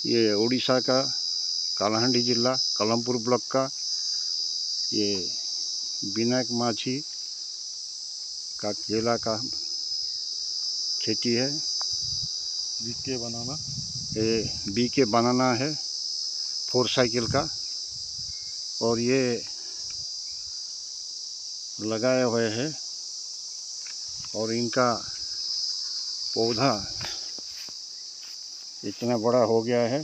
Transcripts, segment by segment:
ये उड़ीसा का कालाहांडी जिला कलमपुर ब्लॉक का ये विनायक माझी का केला का खेती है। बीके बनाना, ये बीके बनाना है 4 साइकिल का, और ये लगाए हुए हैं और इनका पौधा इतना बड़ा हो गया है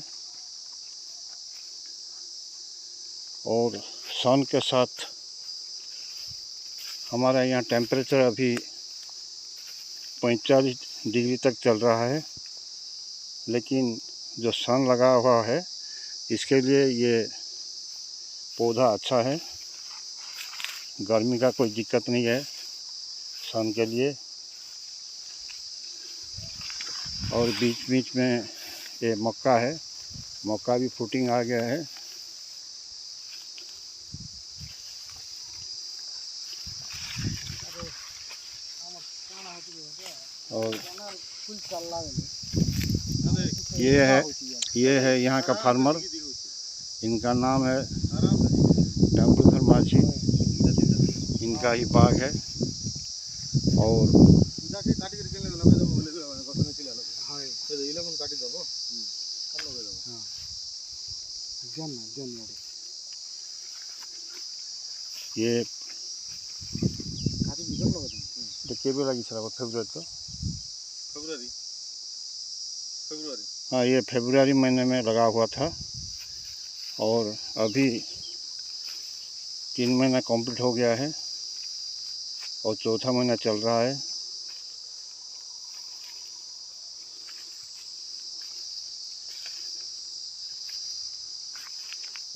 और सन के साथ हमारा यहाँ टेम्परेचर अभी 45 डिग्री तक चल रहा है, लेकिन जो सन लगा हुआ है इसके लिए ये पौधा अच्छा है। गर्मी का कोई दिक्कत नहीं है सन के लिए। और बीच बीच में ये मक्का है, मक्का भी फ्रूटिंग आ गया है। और ये है यहाँ का फार्मर, इनका नाम है टेम्पलधर माझी, इनका ही बाग है। और ये केबे लगी फेब्रुआरी हाँ, ये फरवरी महीने में लगा हुआ था और अभी 3 महीना कंप्लीट हो गया है और चौथा महीना चल रहा है।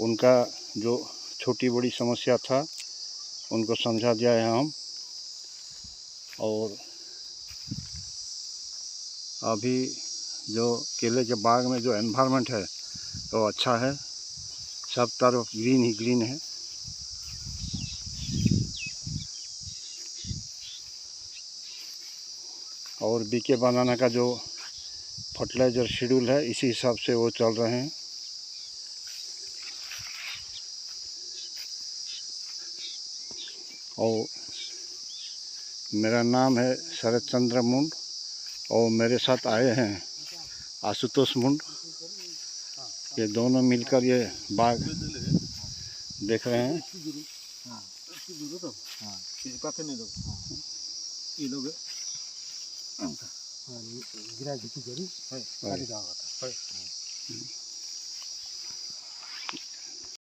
उनका जो छोटी बड़ी समस्या था उनको समझा दिया है हम, और अभी जो केले के बाग में जो एनवायरनमेंट है वो अच्छा है, सब तरफ ग्रीन ही ग्रीन है। और बीके बनाना का जो फर्टिलाइज़र शेड्यूल है इसी हिसाब से वो चल रहे हैं। और मेरा नाम है शरद चंद्र मुंड और मेरे साथ आए हैं आशुतोष मुंड। ये दोनों मिलकर ये बाग देख रहे हैं। गिरा